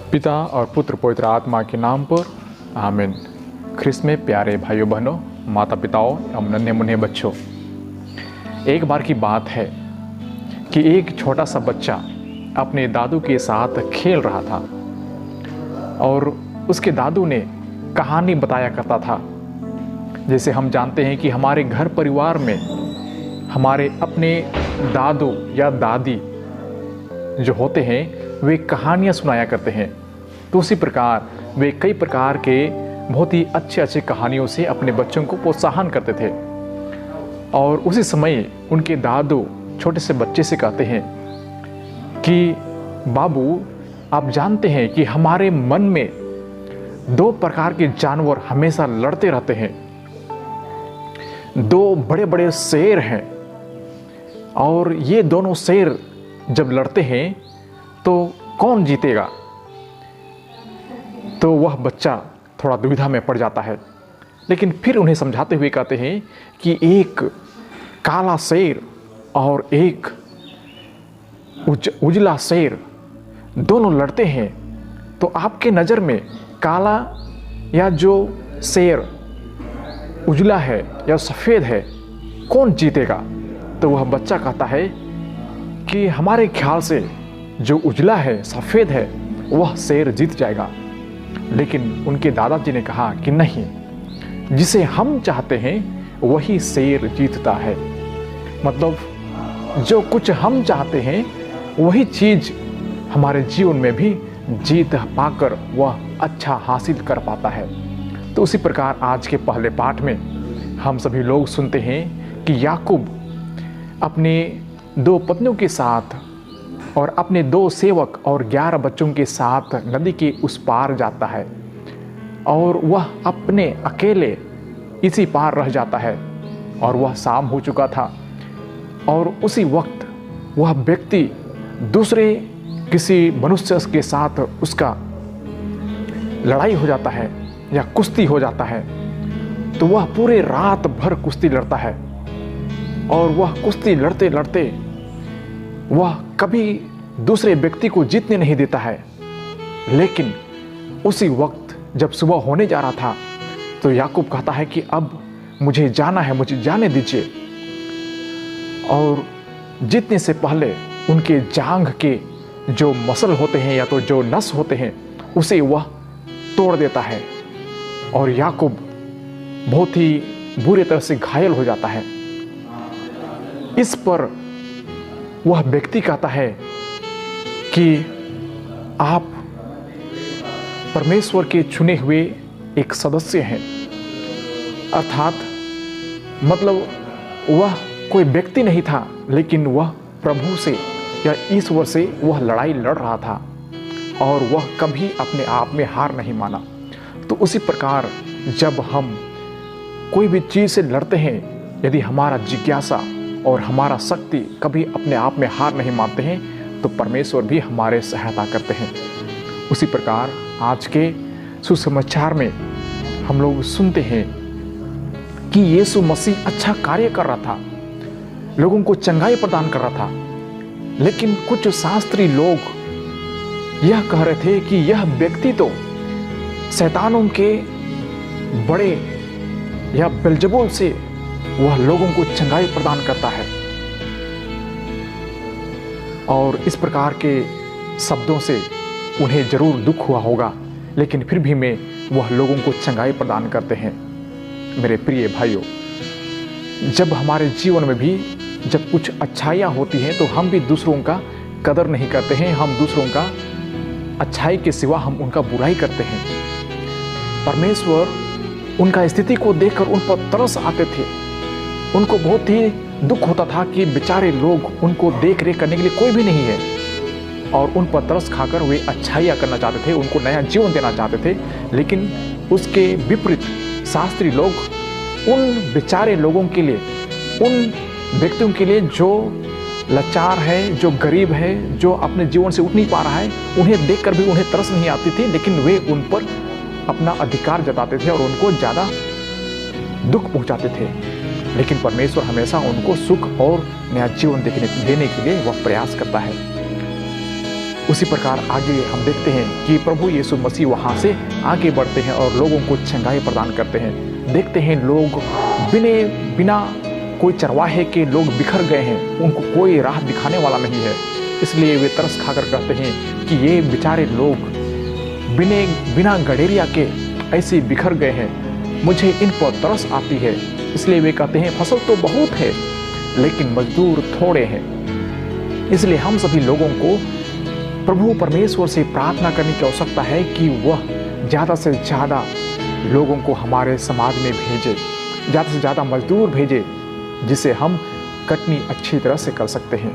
पिता और पुत्र पवित्र आत्मा के नाम पर आमीन। ख्रिस्त में प्यारे भाइयों बहनों, माता पिताओं एवं नन्हे मुन्ने बच्चों, एक बार की बात है कि एक छोटा सा बच्चा अपने दादू के साथ खेल रहा था और उसके दादू ने कहानी बताया करता था। जैसे हम जानते हैं कि हमारे घर परिवार में हमारे अपने दादू या दादी जो होते हैं वे कहानियाँ सुनाया करते हैं। तो उसी प्रकार वे कई प्रकार के बहुत ही अच्छे कहानियों से अपने बच्चों को प्रोत्साहन करते थे। और उसी समय उनके दादू छोटे से बच्चे से कहते हैं कि बाबू, आप जानते हैं कि हमारे मन में दो प्रकार के जानवर हमेशा लड़ते रहते हैं। दो बड़े बड़े शेर हैं और ये दोनों शेर जब लड़ते हैं तो कौन जीतेगा? तो वह बच्चा थोड़ा दुविधा में पड़ जाता है, लेकिन फिर उन्हें समझाते हुए कहते हैं कि एक काला शेर और एक उजला शेर दोनों लड़ते हैं, तो आपके नज़र में काला या जो शेर उजला है या सफ़ेद है, कौन जीतेगा? तो वह बच्चा कहता है कि हमारे ख्याल से जो उजला है, सफ़ेद है, वह शेर जीत जाएगा। लेकिन उनके दादाजी ने कहा कि नहीं, जिसे हम चाहते हैं वही शेर जीतता है। मतलब जो कुछ हम चाहते हैं वही चीज़ हमारे जीवन में भी जीत पाकर वह अच्छा हासिल कर पाता है। तो उसी प्रकार आज के पहले पाठ में हम सभी लोग सुनते हैं कि याकूब अपने दो पत्नियों के साथ और अपने दो सेवक और 11 बच्चों के साथ नदी के उस पार जाता है और वह अपने अकेले इसी पार रह जाता है। और वह शाम हो चुका था और उसी वक्त वह व्यक्ति दूसरे किसी मनुष्य के साथ उसका लड़ाई हो जाता है या कुश्ती हो जाता है। तो वह पूरे रात भर कुश्ती लड़ता है और वह कुश्ती लड़ते लड़ते वह कभी दूसरे व्यक्ति को जीतने नहीं देता है। लेकिन उसी वक्त जब सुबह होने जा रहा था तो याकूब कहता है कि अब मुझे जाना है, मुझे जाने दीजिए। और जीतने से पहले उनके जांघ के जो मसल होते हैं या तो जो नस होते हैं उसे वह तोड़ देता है और याकूब बहुत ही बुरी तरह से घायल हो जाता है। इस पर वह व्यक्ति कहता है कि आप परमेश्वर के चुने हुए एक सदस्य हैं। अर्थात मतलब वह कोई व्यक्ति नहीं था, लेकिन वह प्रभु से या ईश्वर से वह लड़ाई लड़ रहा था और वह कभी अपने आप में हार नहीं माना। तो उसी प्रकार जब हम कोई भी चीज़ से लड़ते हैं, यदि हमारा जिज्ञासा और हमारा शक्ति कभी अपने आप में हार नहीं मानते हैं तो परमेश्वर भी हमारे सहायता करते हैं। उसी प्रकार आज के सुसमाचार में हम लोग सुनते हैं कि यीशु मसीह अच्छा कार्य कर रहा था, लोगों को चंगाई प्रदान कर रहा था। लेकिन कुछ शास्त्री लोग यह कह रहे थे कि यह व्यक्ति तो शैतानों के बड़े या बेल्जेबुल से वह लोगों को चंगाई प्रदान करता है। और इस प्रकार के शब्दों से उन्हें जरूर दुख हुआ होगा, लेकिन फिर भी में वह लोगों को चंगाई प्रदान करते हैं। मेरे प्रिय भाइयों, जब हमारे जीवन में भी जब कुछ अच्छाइयाँ होती हैं तो हम भी दूसरों का कदर नहीं करते हैं, हम दूसरों का अच्छाई के सिवा हम उनका बुराई करते हैं। परमेश्वर उनका स्थिति को देखकर उन पर तरस आते थे। उनको बहुत ही दुख होता था कि बेचारे लोग, उनको देख रेख करने के लिए कोई भी नहीं है और उन पर तरस खाकर वे अच्छाइयाँ करना चाहते थे, उनको नया जीवन देना चाहते थे। लेकिन उसके विपरीत शास्त्री लोग उन बेचारे लोगों के लिए, उन व्यक्तियों के लिए जो लाचार है, जो गरीब है, जो अपने जीवन से उठ नहीं पा रहा है, उन्हें देखकर भी उन्हें तरस नहीं आती थी, लेकिन वे उन पर अपना अधिकार जताते थे और उनको ज़्यादा दुख पहुंचाते थे। लेकिन परमेश्वर हमेशा उनको सुख और नया जीवन देने के लिए वह प्रयास करता है। उसी प्रकार आगे हम देखते हैं कि प्रभु यीशु मसीह वहाँ से आगे बढ़ते हैं और लोगों को चंगाई प्रदान करते हैं। देखते हैं लोग बिना कोई चरवाहे के लोग बिखर गए हैं, उनको कोई राह दिखाने वाला नहीं है, इसलिए वे तरस खाकर कहते हैं कि ये बेचारे लोग बिना गडेरिया के ऐसे बिखर गए हैं, मुझे इन पर तरस आती है। इसलिए वे कहते हैं फसल तो बहुत है लेकिन मजदूर थोड़े हैं। इसलिए हम सभी लोगों को प्रभु परमेश्वर से प्रार्थना करने की आवश्यकता है कि वह ज़्यादा से ज़्यादा लोगों को हमारे समाज में भेजे, ज़्यादा से ज़्यादा मजदूर भेजे, जिसे हम कटनी अच्छी तरह से कर सकते हैं।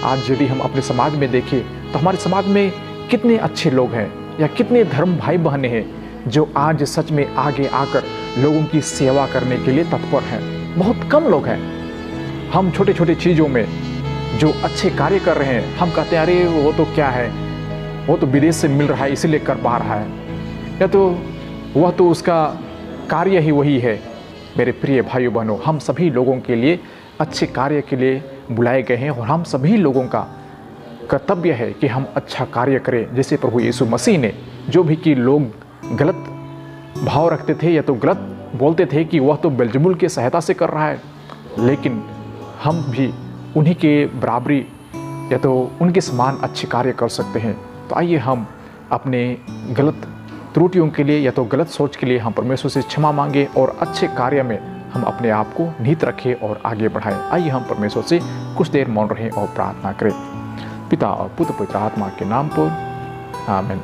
आज यदि हम अपने समाज में देखें तो हमारे समाज में कितने अच्छे लोग हैं या कितने धर्म भाई बहनें हैं जो आज सच में आगे आकर लोगों की सेवा करने के लिए तत्पर हैं। बहुत कम लोग हैं। हम छोटे छोटे चीज़ों में जो अच्छे कार्य कर रहे हैं, हम कहते हैं अरे वो तो क्या है, वो तो विदेश से मिल रहा है इसीलिए कर पा रहा है, या तो वह तो उसका कार्य ही वही है। मेरे प्रिय भाइयों बहनों, हम सभी लोगों के लिए अच्छे कार्य के लिए बुलाए गए हैं और हम सभी लोगों का कर्तव्य है कि हम अच्छा कार्य करें। जैसे प्रभु यीशु मसीह ने जो भी कि लोग गलत भाव रखते थे या तो गलत बोलते थे कि वह तो बेल्ज़ेबूल की सहायता से कर रहा है, लेकिन हम भी उन्हीं के बराबरी या तो उनके समान अच्छे कार्य कर सकते हैं। तो आइए हम अपने गलत त्रुटियों के लिए या तो गलत सोच के लिए हम परमेश्वर से क्षमा मांगे और अच्छे कार्य में हम अपने आप को निहित रखें और आगे बढ़ाएं। आइए हम परमेश्वर से कुछ देर मौन रहें और प्रार्थना करें। पिता और पुत्र पवित्र आत्मा के नाम पर आमीन।